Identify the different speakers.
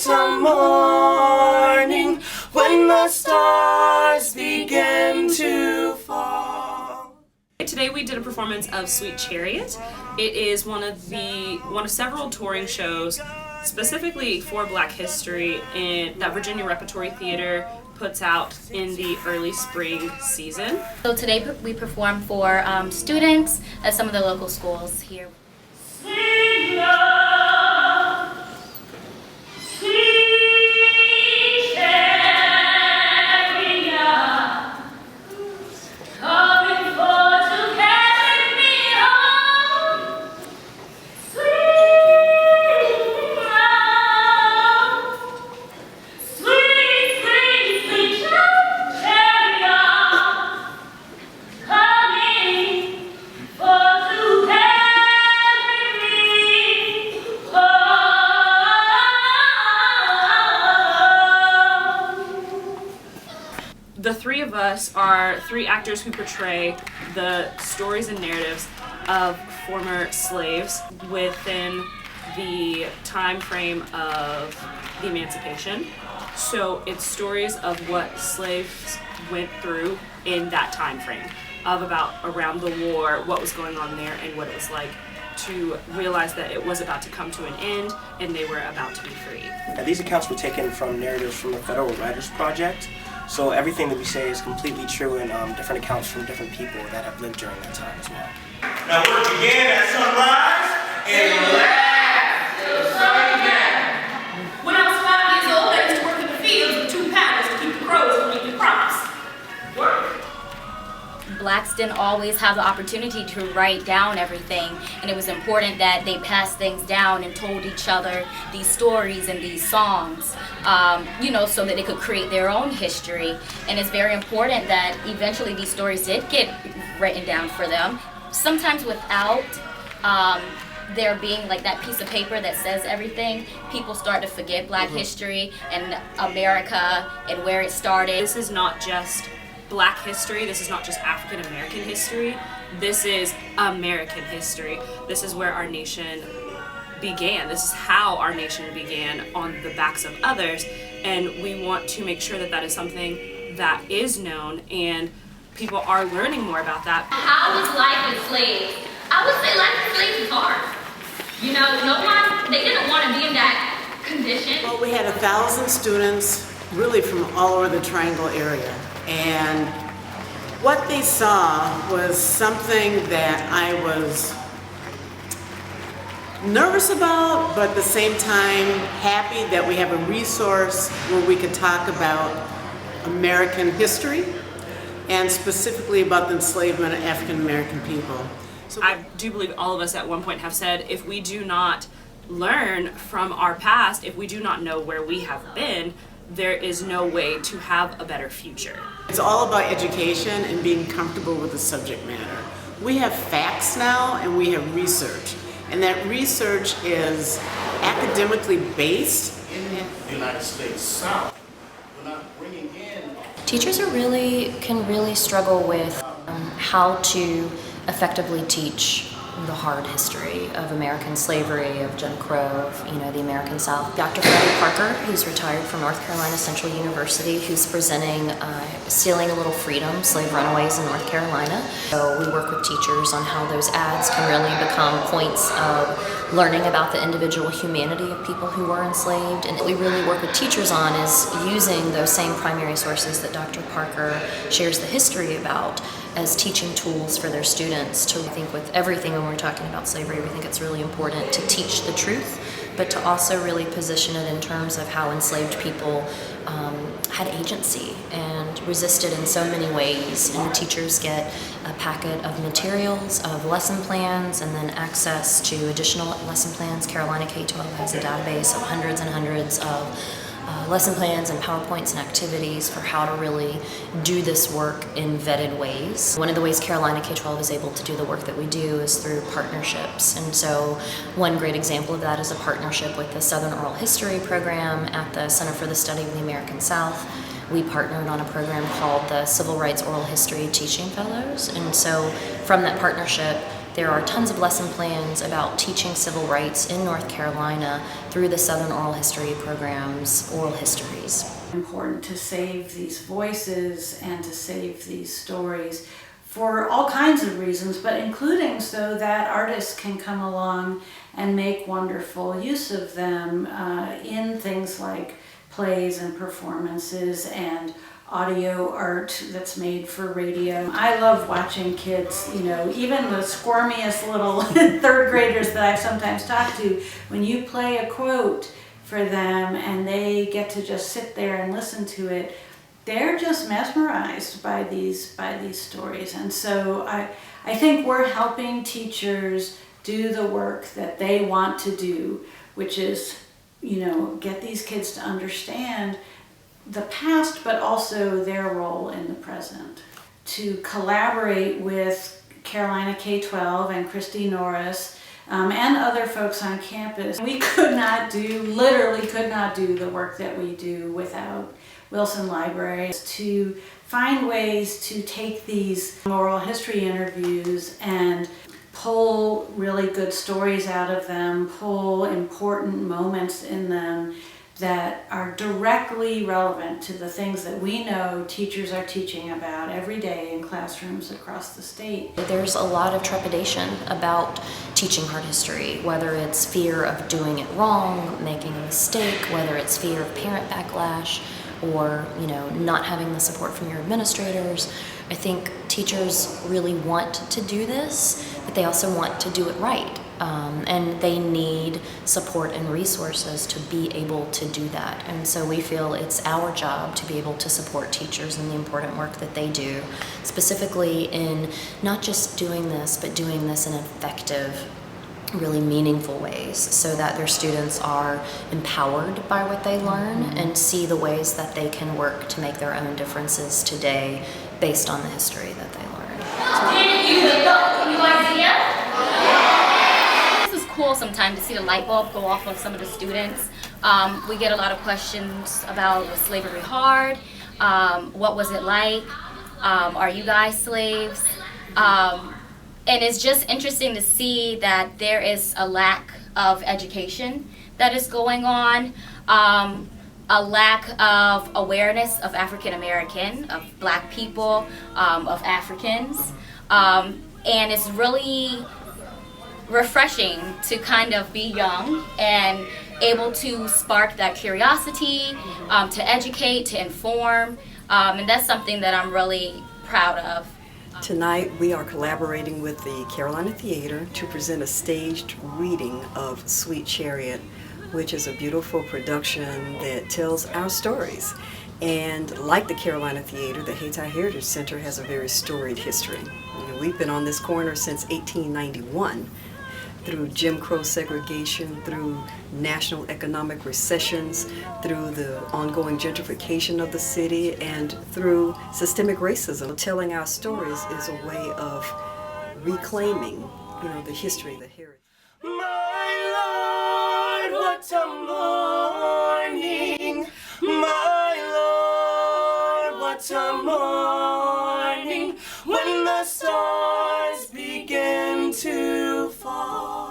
Speaker 1: autumn morning when the stars begin to fall.
Speaker 2: Today we did a performance of Sweet Chariot. It is one of several touring shows specifically for Black history that Virginia Repertory Theater puts out in the early spring season.
Speaker 3: So today we perform for students at some of the local schools here.
Speaker 4: Sing love, sweet chariot, coming for to carry me home. Sweet love, sweet, sweet, sweet chariot, coming for to carry me home.
Speaker 2: The three of us are three actors who portray the stories and narratives of former slaves within the time frame of the emancipation. So it's stories of what slaves went through in that time frame, of about around the war, what was going on there, and what it was like to realize that it was about to come to an end and they were about to be free.
Speaker 1: Now, these accounts were taken from narratives from the Federal Writers Project, so everything that we say is completely true and different accounts from different people that have lived during that time as well.
Speaker 5: Now work began at sunrise and lasts till the sun again.
Speaker 4: When I was 5 years old, I used to work in the fields with 2 paddles to keep the crows from eating the crops. Work.
Speaker 3: Blacks didn't always have the opportunity to write down everything, and it was important that they passed things down and told each other these stories and these songs, so that they could create their own history. And it's very important that eventually these stories did get written down for them, sometimes without there being like that piece of paper that says everything. People start to forget Black history and America and where it started.
Speaker 2: This is not just Black history, this is not just African American history, this is American history. This is where our nation began. This is how our nation began, on the backs of others, and we want to make sure that that is something that is known and people are learning more about that.
Speaker 4: How was life as slaves? I would say life as slaves is hard. They didn't want to be in that condition.
Speaker 6: Well, we had 1,000 students really from all over the Triangle area. And what they saw was something that I was nervous about, but at the same time happy that we have a resource where we could talk about American history and specifically about the enslavement of African American people. So
Speaker 2: I do believe all of us at one point have said, if we do not learn from our past, if we do not know where we have been, there is no way to have a better future.
Speaker 6: it's all about education and being comfortable with the subject matter. We have facts now and we have research, and that research is academically based.
Speaker 5: In the United States South, we're not bringing in.
Speaker 7: Teachers can really struggle with how to effectively teach the hard history of American slavery, of Jim Crow, of the American South. Dr. Freddie Parker, who's retired from North Carolina Central University, who's presenting Stealing a Little Freedom, Slave Runaways in North Carolina. So we work with teachers on how those ads can really become points of learning about the individual humanity of people who were enslaved. And what we really work with teachers on is using those same primary sources that Dr. Parker shares the history about as teaching tools for their students. I think with everything when we're talking about slavery, we think it's really important to teach the truth, but to also really position it in terms of how enslaved people had agency and resisted in so many ways. And the teachers get a packet of materials, of lesson plans, and then access to additional lesson plans. Carolina K-12 has a database of hundreds and hundreds of lesson plans and PowerPoints and activities for how to really do this work in vetted ways. One of the ways Carolina K-12 is able to do the work that we do is through partnerships. And so one great example of that is a partnership with the Southern Oral History program at the Center for the Study of the American South. We partnered on a program called the Civil Rights Oral History Teaching Fellows. And so from that partnership, There are tons of lesson plans about teaching civil rights in North Carolina through the Southern Oral History program's Oral Histories.
Speaker 8: Important to save these voices and to save these stories for all kinds of reasons, but including so that artists can come along and make wonderful use of them in things like plays and performances and audio art that's made for radio. I love watching kids, you know, even the squirmiest little third graders that I sometimes talk to, when you play a quote for them and they get to just sit there and listen to it, they're just mesmerized by these stories. And so I think we're helping teachers do the work that they want to do, which is, you know, get these kids to understand the past, but also their role in the present. To collaborate with Carolina K-12 and Christy Norris and other folks on campus, we literally could not do the work that we do without Wilson Library. To find ways to take these oral history interviews and pull really good stories out of them, pull important moments in them that are directly relevant to the things that we know teachers are teaching about every day in classrooms across the state.
Speaker 7: There's a lot of trepidation about teaching hard history, whether it's fear of doing it wrong, making a mistake, whether it's fear of parent backlash, or, you know, not having the support from your administrators. I think teachers really want to do this, but they also want to do it right. And they need support and resources to be able to do that. And so we feel it's our job to be able to support teachers in the important work that they do, specifically in not just doing this, but doing this in effective, really meaningful ways, so that their students are empowered by what they learn and see the ways that they can work to make their own differences today based on the history that they learn.
Speaker 4: Did you wake up with a new idea?
Speaker 3: This is cool sometimes to see the light bulb go off on some of the students. We get a lot of questions about, was slavery hard? What was it like? Are you guys slaves? And it's just interesting to see that there is a lack of education that is going on, a lack of awareness of African American, of Black people, of Africans. And it's really refreshing to kind of be young and able to spark that curiosity, to educate, to inform, and that's something that I'm really proud of.
Speaker 9: Tonight we are collaborating with the Carolina Theater to present a staged reading of Sweet Chariot, which is a beautiful production that tells our stories. And like the Carolina Theater, the Hayti Heritage Center has a very storied history. We've been on this corner since 1891. Through Jim Crow segregation, through national economic recessions, through the ongoing gentrification of the city, and through systemic racism. Telling our stories is a way of reclaiming, the history, the heritage.
Speaker 5: My Lord, what a morning! My Lord, what a morning! When the stars begin to fall.